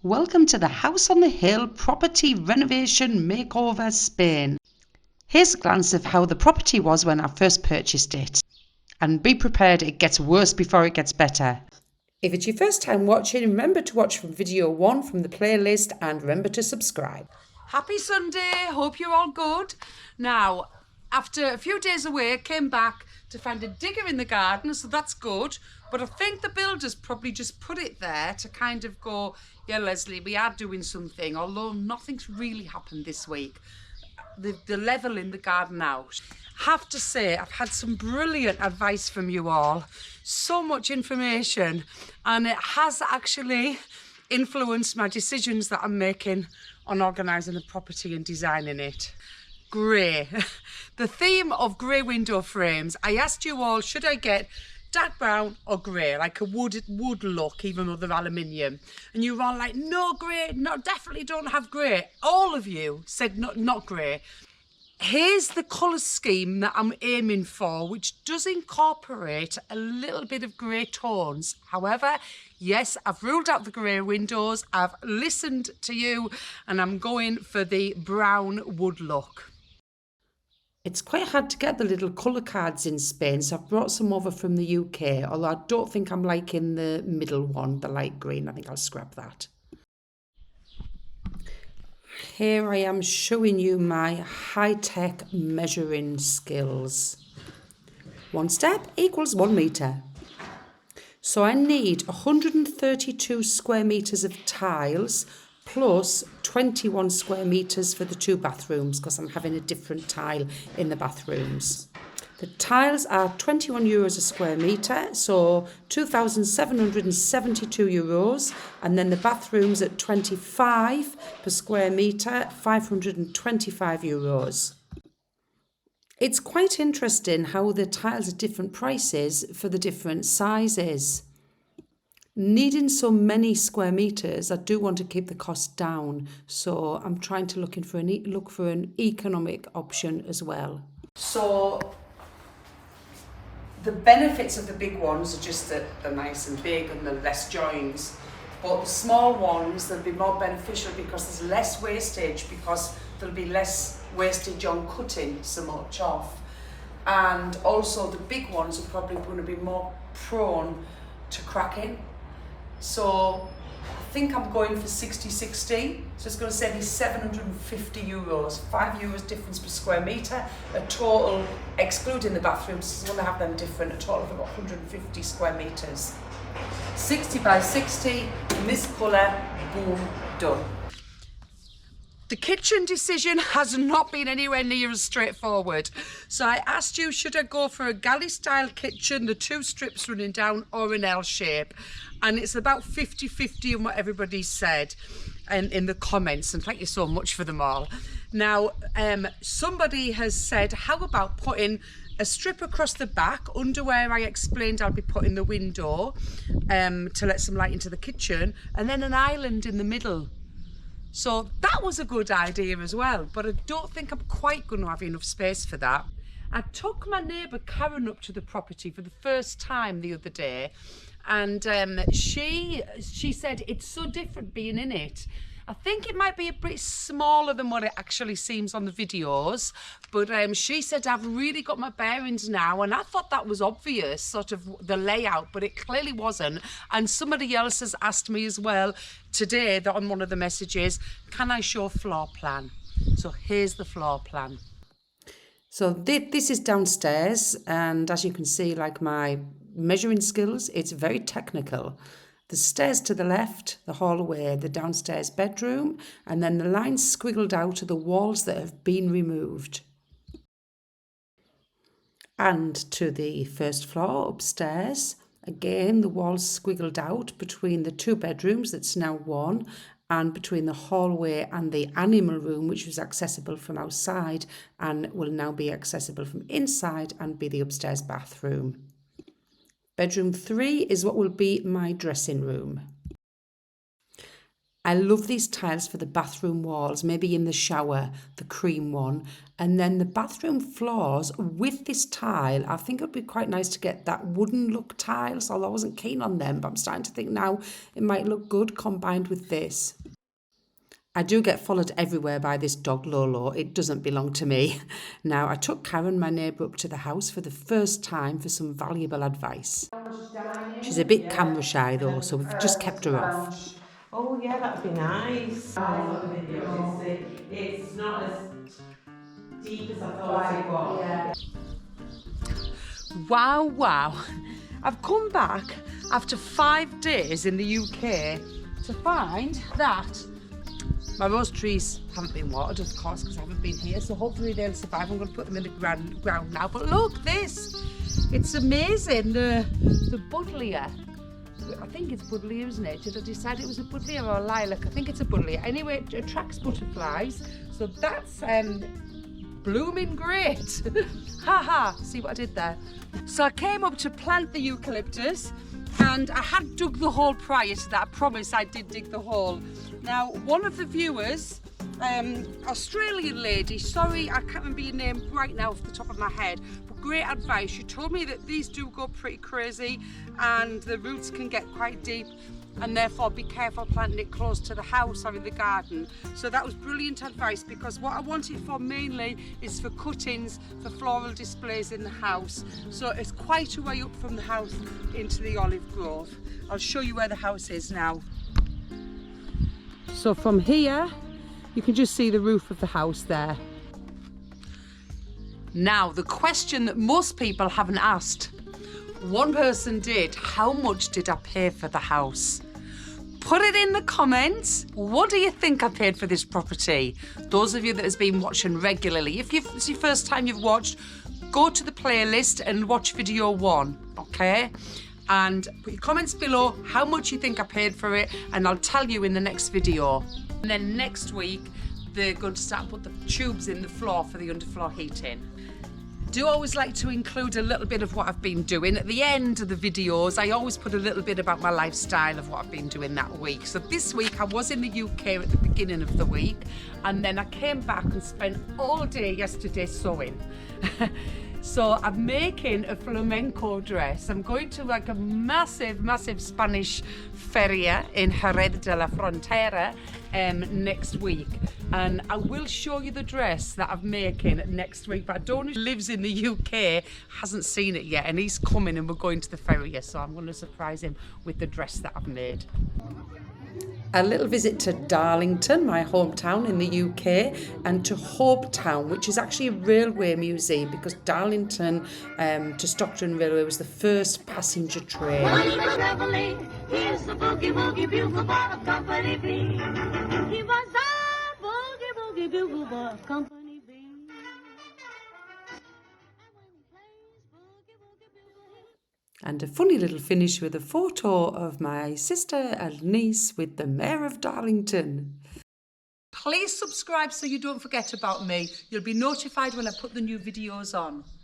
Welcome to the House on the Hill Property Renovation Makeover Spain. Here's a glance of how the property was when I first purchased it. And be prepared, it gets worse before it gets better. If it's your first time watching, remember to watch from video 1 from the playlist and remember to subscribe. Happy Sunday, hope you're all good. Now, after a few days away, I came back to find a digger in the garden, so that's good. But I think the builders probably just put it there to kind of go, yeah, Leslie, we are doing something, although nothing's really happened this week. The level in the garden out. Have to say, I've had some brilliant advice from you all. So much information, and it has actually influenced my decisions that I'm making on organising the property and designing it. Grey. The theme of grey window frames. I asked you all, should I get dark brown or grey, like a wood look, even though they're aluminium? And you were all like, no grey, no, definitely don't have grey. All of you said not grey. Here's the colour scheme that I'm aiming for, which does incorporate a little bit of grey tones. However, yes, I've ruled out the grey windows, I've listened to you, and I'm going for the brown wood look. It's quite hard to get the little colour cards in Spain, so I've brought some over from the UK, although I don't think I'm liking the middle one, the light green. I think I'll scrap that. Here I am showing you my high-tech measuring skills. 1 step equals 1 metre. So I need 132 square metres of tiles plus 21 square metres for the 2 bathrooms because I'm having a different tile in the bathrooms. The tiles are €21 a square metre, so €2,772, and then the bathrooms at 25 per square metre, €525. It's quite interesting how the tiles are different prices for the different sizes. Needing so many square metres, I do want to keep the cost down, so I'm trying to look for an economic option as well. So the benefits of the big ones are just that they're nice and big and they're less joins. But the small ones, they'll be more beneficial because there's less wastage, because there'll be less wastage on cutting so much off. And also the big ones are probably going to be more prone to cracking. So I think I'm going for 60-60, so it's going to save me €750, €5 difference per square metre, a total, excluding the bathrooms, so I'm going to have them different, a total of about 150 square metres. 60 by 60, in this colour, boom, done. The kitchen decision has not been anywhere near as straightforward. So I asked you, should I go for a galley style kitchen, the 2 strips running down, or an L shape? And it's about 50-50 on what everybody said in the comments, and thank you so much for them all. Now, somebody has said, how about putting a strip across the back under where I explained I'll be putting the window to let some light into the kitchen, and then an island in the middle. So that was a good idea as well, but I don't think I'm quite going to have enough space for that. I took my neighbour Karen up to the property for the first time the other day, and she said it's so different being in it. I think it might be a bit smaller than what it actually seems on the videos, but she said I've really got my bearings now, and I thought that was obvious, sort of the layout, but it clearly wasn't. And somebody else has asked me as well today that on one of the messages, can I show floor plan? So here's the floor plan. So this is downstairs, and as you can see, like my measuring skills, it's very technical. The stairs to the left, the hallway, the downstairs bedroom, and then the lines squiggled out of the walls that have been removed. And to the first floor upstairs, again the walls squiggled out between the 2 bedrooms, that's now 1, and between the hallway and the animal room, which was accessible from outside and will now be accessible from inside and be the upstairs bathroom. Bedroom 3 is what will be my dressing room. I love these tiles for the bathroom walls, maybe in the shower, the cream one. And then the bathroom floors with this tile, I think it would be quite nice to get that wooden look tiles, although I wasn't keen on them, but I'm starting to think now it might look good combined with this. I do get followed everywhere by this dog Lolo. It doesn't belong to me. Now, I took Karen, my neighbour, up to the house for the first time for some valuable advice. She's a bit camera shy though, so we've just kept her off. Oh yeah, that'd be nice. It's not as deep as I thought it was. Yeah. Wow, wow. I've come back after 5 days in the UK to find that my rose trees haven't been watered, of course, because I haven't been here, so hopefully they'll survive. I'm going to put them in the ground now. But look, this! It's amazing. The buddleia. I think it's buddleia, isn't it? Did I decide it was a buddleia or a lilac? I think it's a buddleia. Anyway, it attracts butterflies. So that's blooming great. Haha, see what I did there? So I came up to plant the eucalyptus, and I had dug the hole prior to that. I promise I did dig the hole. Now, one of the viewers, Australian lady, sorry I can't remember your name right now off the top of my head, but great advice. She told me that these do go pretty crazy and the roots can get quite deep, and therefore be careful planting it close to the house or in the garden. So that was brilliant advice, because what I want it for mainly is for cuttings for floral displays in the house. So it's quite a way up from the house into the olive grove. I'll show you where the house is now. So from here you can just see the roof of the house there. Now, the question that most people haven't asked. One person did. How much did I pay for the house? Put it in the comments. What do you think I paid for this property? Those of you that has been watching regularly, if it's your first time you've watched, go to the playlist and watch video 1, okay? And put your comments below how much you think I paid for it, and I'll tell you in the next video. And then next week, they're going to start put the tubes in the floor for the underfloor heating. I do always like to include a little bit of what I've been doing. At the end of the videos, I always put a little bit about my lifestyle of what I've been doing that week. So this week I was in the UK at the beginning of the week, and then I came back and spent all day yesterday sewing. So I'm making a flamenco dress. I'm going to like a massive, massive Spanish feria in Jerez de la Frontera next week. And I will show you the dress that I'm making next week. But I don't know who lives in the UK, hasn't seen it yet. And he's coming and we're going to the feria. So I'm going to surprise him with the dress that I've made. A little visit to Darlington, my hometown in the UK, and to Hope Town, which is actually a railway museum, because Darlington to Stockton Railway was the first passenger train. Here's the boogie woogie bugle boy of Company B. He was a boogie woogie bugle boy of Company B. And a funny little finish with a photo of my sister and niece with the Mayor of Darlington. Please subscribe so you don't forget about me. You'll be notified when I put the new videos on.